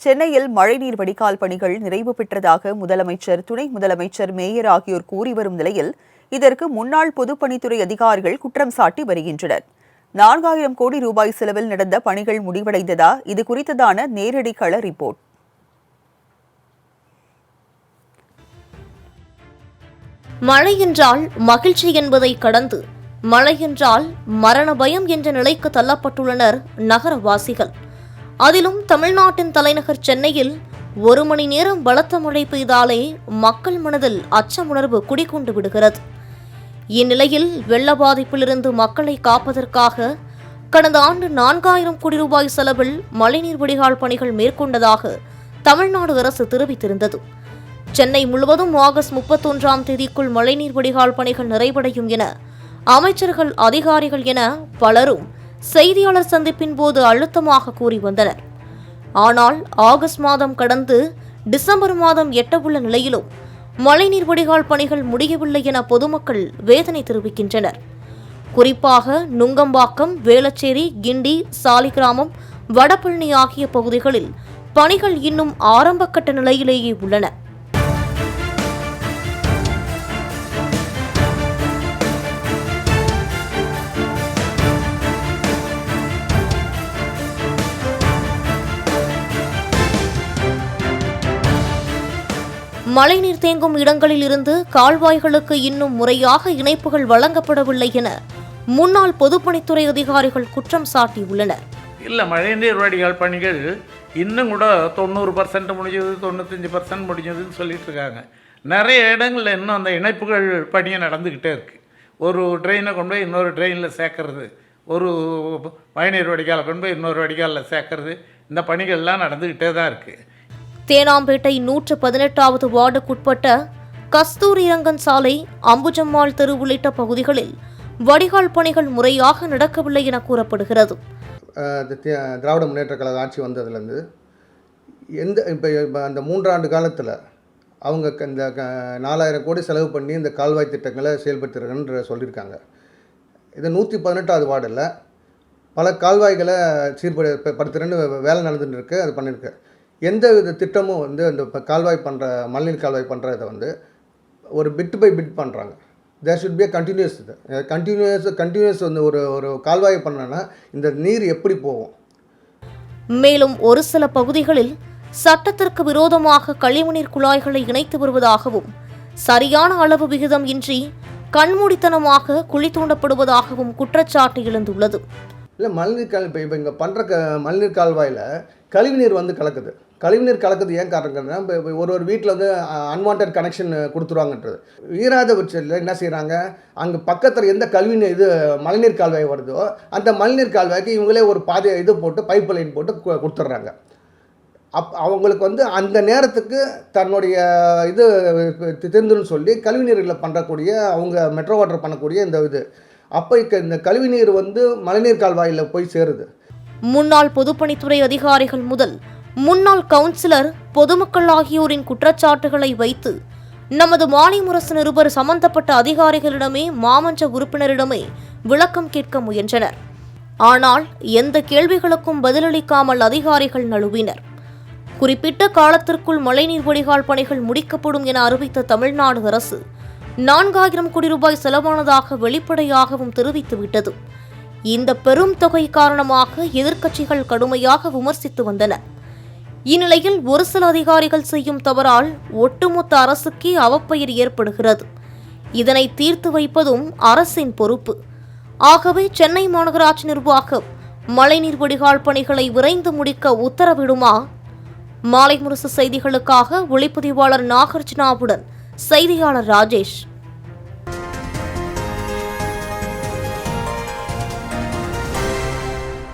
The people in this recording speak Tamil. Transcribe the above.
சென்னையில் மழைநீர் வடிகால் பணிகள் நிறைவு பெற்றதாக முதலமைச்சர், துணை முதலமைச்சர், மேயர் ஆகியோர் கூறி வரும் நிலையில் இதற்கு முன்னாள் பொதுப்பணித்துறை அதிகாரிகள் குற்றம் சாட்டி வருகின்றனர். 4000 கோடி ரூபாய் செலவில் நடந்த பணிகள் முடிவடைந்ததா? இது குறித்ததான நேரடி கள ரிப்போர்ட். மழை என்றால் மகிழ்ச்சி என்பதை கடந்து மழை என்றால் மரண பயம் என்ற நிலைக்கு தள்ளப்பட்டுள்ளனர் நகரவாசிகள். அதிலும் தமிழ்நாட்டின் தலைநகர் சென்னையில் 1 மணி நேரம் பலத்த மழை பெய்தாலே மக்கள் மனதில் அச்சமுணர்வு குடிகொண்டு விடுகிறது. இந்நிலையில் வெள்ள பாதிப்பிலிருந்து மக்களை காப்பதற்காக கடந்த ஆண்டு 4000 கோடி ரூபாய் செலவில் மழைநீர் வடிகால் பணிகள் மேற்கொண்டதாக தமிழ்நாடு அரசு தெரிவித்திருந்தது. சென்னை முழுவதும் ஆகஸ்ட் 31ஆம் தேதிக்குள் மழைநீர் வடிகால் பணிகள் நிறைவடையும் என அமைச்சர்கள், அதிகாரிகள் என பலரும் செய்தியாளர் சந்திப்பின் போது அழுத்தமாக கூறி வந்தனர். ஆனால் ஆகஸ்ட் மாதம் கடந்து டிசம்பர் மாதம் எட்டவுள்ள நிலையிலும் மழைநீர் வடிகால் பணிகள் முடியவில்லை என பொதுமக்கள் வேதனை தெரிவிக்கின்றனர். குறிப்பாக நுங்கம்பாக்கம், வேளச்சேரி, கிண்டி, சாலிகிராமம், வடபழனி ஆகிய பகுதிகளில் பணிகள் இன்னும் ஆரம்பகட்ட நிலையிலேயே உள்ளன. மழைநீர் தேங்கும் இடங்களில் இருந்து கால்வாய்களுக்கு இன்னும் முறையாக இணைப்புகள் வழங்கப்படவில்லை என முன்னாள் பொதுப்பணித்துறை அதிகாரிகள் குற்றம் சாட்டியுள்ளனர். மழைநீர் வடிகால் பணிகள் இன்னும் கூட 90% முடிஞ்சது, 95% முடிஞ்சதுன்னு சொல்லிட்டு இருக்காங்க. நிறைய இடங்களில் இன்னும் அந்த இணைப்புகள் பணியை நடந்துக்கிட்டே இருக்குது. ஒரு ட்ரெயினை கொண்டு போய் இன்னொரு ட்ரெயினில் சேர்க்கறது, ஒரு மழைநீர் வடிகாலை கொண்டு போய் இன்னொரு வடிகாலில் சேர்க்கறது, இந்த பணிகள்லாம் நடந்துக்கிட்டே தான் இருக்குது. தேனாம்பேட்டை 118வது வார்டுக்குட்பட்ட கஸ்தூரிரங்கன் சாலை, அம்புஜம்மாள் தெரு உள்ளிட்ட பகுதிகளில் வடிகால் பணிகள் முறையாக நடக்கவில்லை என கூறப்படுகிறது. திராவிட முன்னேற்ற கழக ஆட்சி வந்ததுலேருந்து இப்போ அந்த 3 ஆண்டு காலத்தில் அவங்க இந்த 4000 கோடி செலவு பண்ணி இந்த கால்வாய் திட்டங்களை செயல்படுத்துகிறாங்கன்ற சொல்லியிருக்காங்க. இது 118வது வார்டில் பல கால்வாய்களை சீர்படுத்துறேன்னு வேலை நடந்துட்டு இருக்கு. அது பண்ணியிருக்கு. எந்த வித திட்டமும் அந்த கால்வாய் பண்ணுற, மழைநீர் கால்வாய் பண்ணுறதை ஒரு பிட் பை பிட் பண்ணுறாங்க. There should be a continuous ஒரு கால்வாய் பண்ணனா இந்த நீர் எப்படி போகும்? மேலும் ஒரு சில பகுதிகளில் சட்டத்திற்கு விரோதமாக கழிவுநீர் குழாய்களை இணைத்து வருவதாகவும், சரியான அளவு விகிதம் இன்றி கண்மூடித்தனமாக குழி தூண்டப்படுவதாகவும் குற்றச்சாட்டு எழுந்துள்ளது. மழைநீர் இப்போ இங்கே பண்ணுற மழைநீர் கால்வாயில் கழிவுநீர் கலக்குது. கழிவுநீர் கலக்குது ஏன் காரணம்னா, இப்போ ஒரு வீட்டில் அன்வான்ட் கனெக்ஷன் கொடுத்துருவாங்கன்றது. ஈராத பட்சத்தில் என்ன செய்கிறாங்க, அங்கே பக்கத்தில் எந்த கழிவுநீர் மழைநீர் கால்வாய் வருதோ அந்த மழைநீர் கால்வாய்க்கு இவங்களே ஒரு பாதை போட்டு பைப் லைன் போட்டு கொடுத்துட்றாங்க. அவங்களுக்கு அந்த நேரத்துக்கு தன்னுடைய தெரிந்துன்னு சொல்லி கழிவுநீரில் பண்ணக்கூடிய அவங்க மெட்ரோ வாட்டர் பண்ணக்கூடிய அப்போ இந்த கழிவுநீர் மழைநீர் கால்வாயில் போய் சேருது. முன்னாள் பொதுப்பணித்துறை அதிகாரிகள் முதல் முன்னாள் கவுன்சிலர், பொதுமக்கள் ஆகியோரின் குற்றச்சாட்டுகளை வைத்து நமது மாநில முரசு நிருபர் சம்பந்தப்பட்ட அதிகாரிகளிடமே, மாமன்ற உறுப்பினரிடமே விளக்கம் கேட்க முயன்றனர். ஆனால் எந்த கேள்விகளுக்கும் பதிலளிக்காமல் அதிகாரிகள் நழுவினர். குறிப்பிட்ட காலத்திற்குள் மழைநீர் வடிகால் பணிகள் முடிக்கப்படும் என அறிவித்த தமிழ்நாடு அரசு 4000 கோடி ரூபாய் செலவானதாக வெளிப்படையாகவும் தெரிவித்துவிட்டது. இந்த பெரும் தொகை காரணமாக எதிர்க்கட்சிகள் கடுமையாக விமர்சித்து வந்தன. இந்நிலையில் ஒரு சில அதிகாரிகள் செய்யும் தவறால் ஒட்டுமொத்த அரசுக்கே அவப்பெயர் ஏற்படுகிறது. இதனை தீர்த்து வைப்பதும் அரசின் பொறுப்பு. ஆகவே சென்னை மாநகராட்சி நிர்வாகம் மழைநீர் வடிகால் பணிகளை விரைந்து முடிக்க உத்தரவிடுமா? மாலை முரசு செய்திகளுக்காக ஒளிப்பதிவாளர் நாகார்ஜுனாவுடன் செய்தியாளர் ராஜேஷ்.